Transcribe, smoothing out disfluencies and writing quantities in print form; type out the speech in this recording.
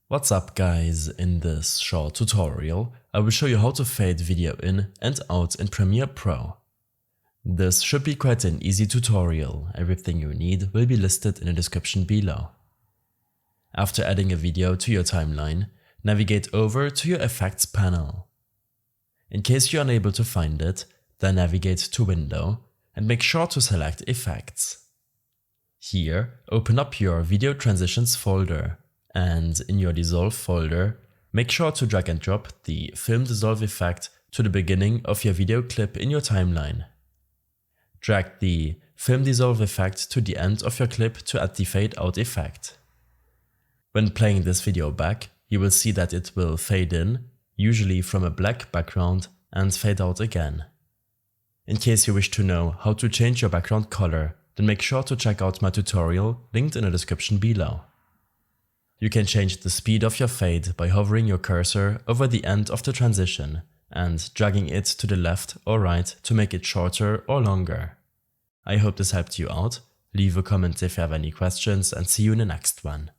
What's up guys, in this short tutorial I will show you how to fade video in and out in Premiere Pro. This should be quite an easy tutorial, everything you need will be listed in the description below. After adding a video to your timeline, navigate over to your Effects panel. In case you are unable to find it, then navigate to Window and make sure to select Effects. Here, open up your Video Transitions folder. And in your Dissolve folder, make sure to drag and drop the Film Dissolve effect to the beginning of your video clip in your timeline. Drag the Film Dissolve effect to the end of your clip to add the Fade Out effect. When playing this video back, you will see that it will fade in, usually from a black background, and fade out again. In case you wish to know how to change your background color, then make sure to check out my tutorial linked in the description below. You can change the speed of your fade by hovering your cursor over the end of the transition and dragging it to the left or right to make it shorter or longer. I hope this helped you out. Leave a comment if you have any questions and see you in the next one.